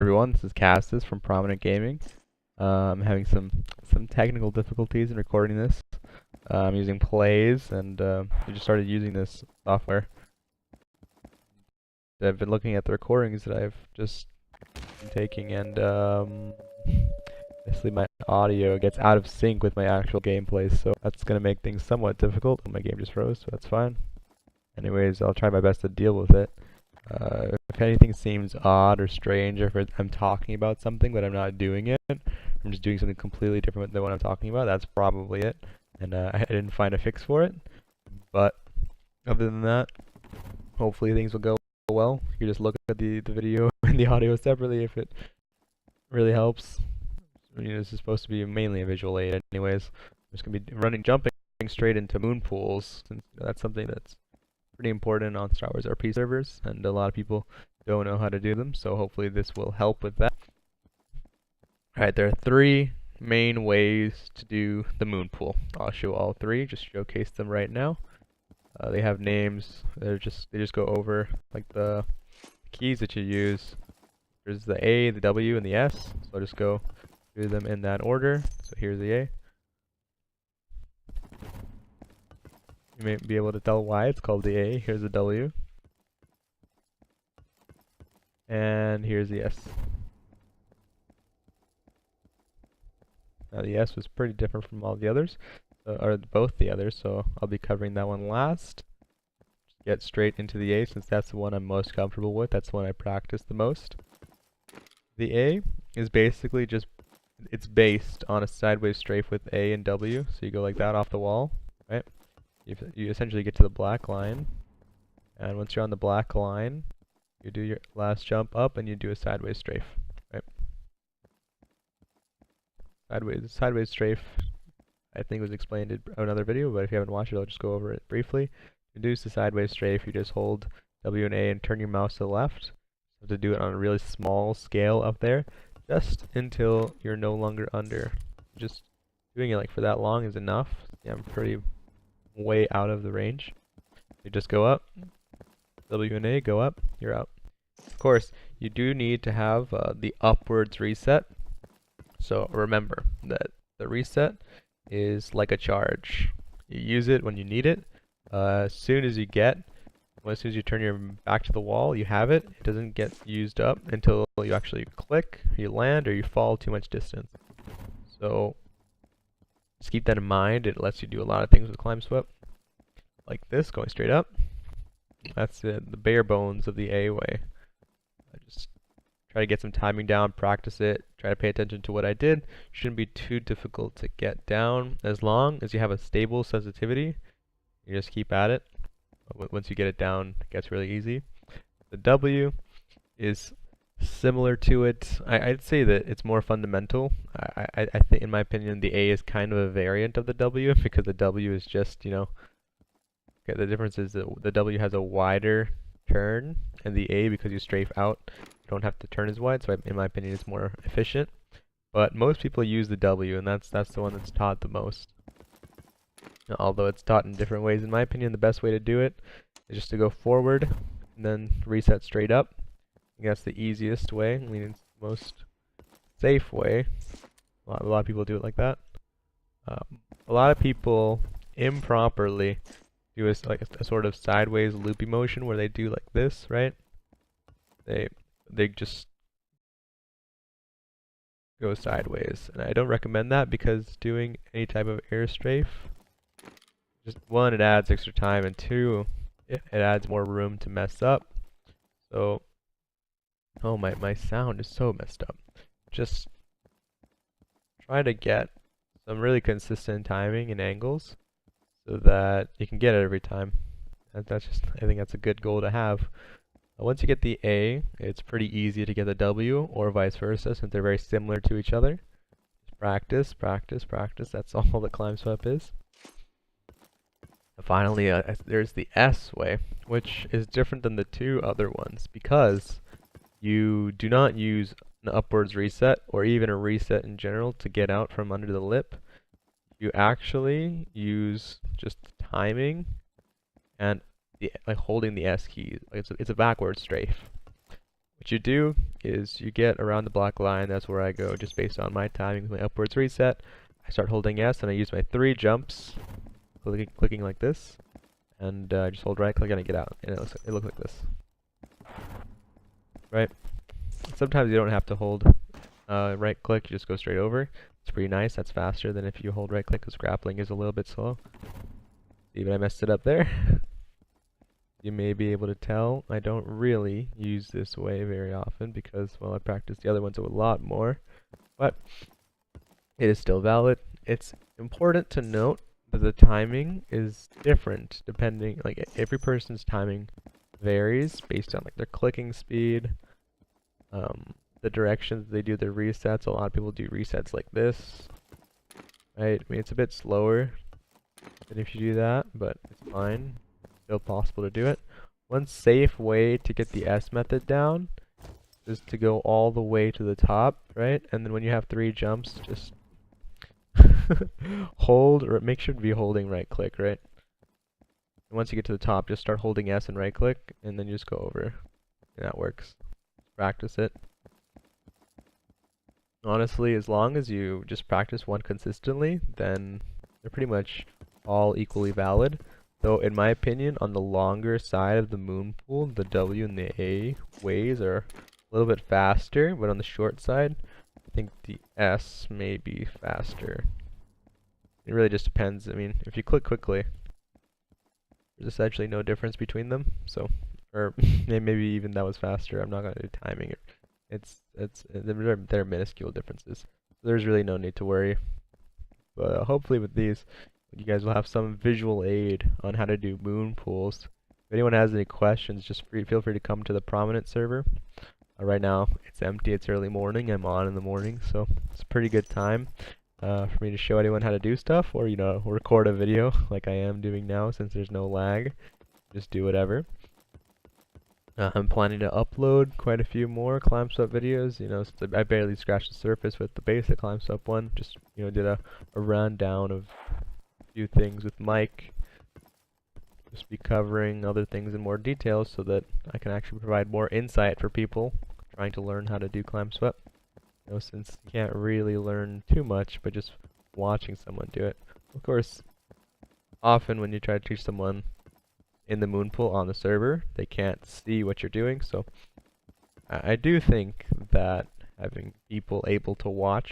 everyone, this is Cassis from Prominent Gaming. I'm having some technical difficulties in recording this. I'm using Plays, and I just started using this software. I've been looking at the recordings that I've just been taking, and basically my audio gets out of sync with my actual gameplay, so that's going to make things somewhat difficult. My game just froze, so that's fine. Anyways, I'll try my best to deal with it. If anything seems odd or strange, or if I'm talking about something but I'm not doing it, I'm just doing something completely different than what I'm talking about, that's probably it. And I didn't find a fix for it. But other than that, hopefully things will go well. You just look at the video and the audio separately if it really helps. This is supposed to be mainly a visual aid anyways. I'm just going to be jumping straight into moon pools, since that's something that's pretty important on Star Wars RP servers, and a lot of people don't know how to do them, so hopefully this will help with that. Alright, there are three main ways to do the moon pool. I'll show all three, just showcase them right now. They have names. They just go over like the keys that you use. There's the A, the W, and the S. So I'll just go through them in that order. So here's the A. You may be able to tell why it's called the A. Here's the W. And here's the S. Now the S was pretty different from all the others, or both the others, so I'll be covering that one last. Just get straight into the A since that's the one I'm most comfortable with. That's the one I practice the most. The A is basically it's based on a sideways strafe with A and W, so you go like that off the wall, right? You essentially get to the black line, and once you're on the black line, you do your last jump up and you do a sideways strafe, right? Sideways strafe, I think was explained in another video, but if you haven't watched it, I'll just go over it briefly. To do the sideways strafe, you just hold W and A and turn your mouse to the left. You have to do it on a really small scale up there, just until you're no longer under. Just doing it like for that long is enough. Yeah, I'm pretty way out of the range. You just go up, W and A, go up, you're out. Of course, you do need to have the upwards reset. So remember that the reset is like a charge. You use it when you need it. As soon as you turn your back to the wall, you have it. It doesn't get used up until you actually click, you land, or you fall too much distance. So just keep that in mind. It lets you do a lot of things with climb Swep, like this, going straight up. That's the bare bones of the A way. I just try to get some timing down, practice it, try to pay attention to what I did. Shouldn't be too difficult to get down as long as you have a stable sensitivity. You just keep at it. Once you get it down, it gets really easy. The W is similar to it. I'd say that it's more fundamental. I think, in my opinion, the A is kind of a variant of the W, because the W is just, okay, the difference is that the W has a wider turn, and the A, because you strafe out, you don't have to turn as wide, so in my opinion it's more efficient. But most people use the W, and that's the one that's taught the most. Although it's taught in different ways, in my opinion the best way to do it is just to go forward and then reset straight up. I think that's the easiest way. I mean, it's the most safe way. A lot of people do it like that. A lot of people improperly do a sort of sideways loopy motion where they do like this, right? They just go sideways, and I don't recommend that, because doing any type of air strafe, just one, it adds extra time, and two, it adds more room to mess up. So, oh, my sound is so messed up. Just try to get some really consistent timing and angles so that you can get it every time. I think that's a good goal to have. Once you get the A, it's pretty easy to get the W, or vice versa, since they're very similar to each other. Just practice, practice, practice. That's all that climb Swep is. And finally, there's the S way, which is different than the two other ones, because you do not use an upwards reset, or even a reset in general, to get out from under the lip. You actually use just timing and like holding the S key. It's a backward strafe. what you do is you get around the black line. That's where I go, just based on my timing with my upwards reset. I start holding S, and I use my 3 jumps, clicking like this, and just hold right click and I get out, and it looks like this, right? Sometimes you don't have to hold right click, you just go straight over. It's pretty nice. That's faster than if you hold right click, because grappling is a little bit slow. Even I messed it up there. You may be able to tell I don't really use this way very often because, well, I practice the other ones a lot more, but it is still valid. It's important to note that the timing is different depending, like every person's timing varies based on like their clicking speed, the directions they do their resets. A lot of people do resets like this, right? I mean, it's a bit slower than if you do that, but it's fine. Still possible to do it. One safe way to get the S method down is to go all the way to the top, right? And then when you have 3 jumps, just hold, or make sure to be holding right click, right? And once you get to the top, just start holding S and right click, and then you just go over. And that works. Practice it. Honestly, as long as you just practice one consistently, then they're pretty much all equally valid. Though, in my opinion, on the longer side of the moon pool, the W and the A ways are a little bit faster, but on the short side, I think the S may be faster. It really just depends. I mean, if you click quickly, there's essentially no difference between them. So, or maybe even that was faster. I'm not gonna do timing. They're minuscule differences. There's really no need to worry. But hopefully with these, you guys will have some visual aid on how to do moon pools. If anyone has any questions, just feel free to come to the prominent server. Right now, it's empty. It's early morning. I'm on in the morning, so it's a pretty good time for me to show anyone how to do stuff, or, you know, record a video like I am doing now since there's no lag. Just do whatever. I'm planning to upload quite a few more climb Swep videos. You know, since I barely scratched the surface with the basic climb Swep one. Just, you know, did a rundown of a few things with Mike. Just be covering other things in more detail so that I can actually provide more insight for people trying to learn how to do climb Swep. You know, since you can't really learn too much by just watching someone do it. Of course, often when you try to teach someone in the moon pool on the server, they can't see what you're doing, so I do think that having people able to watch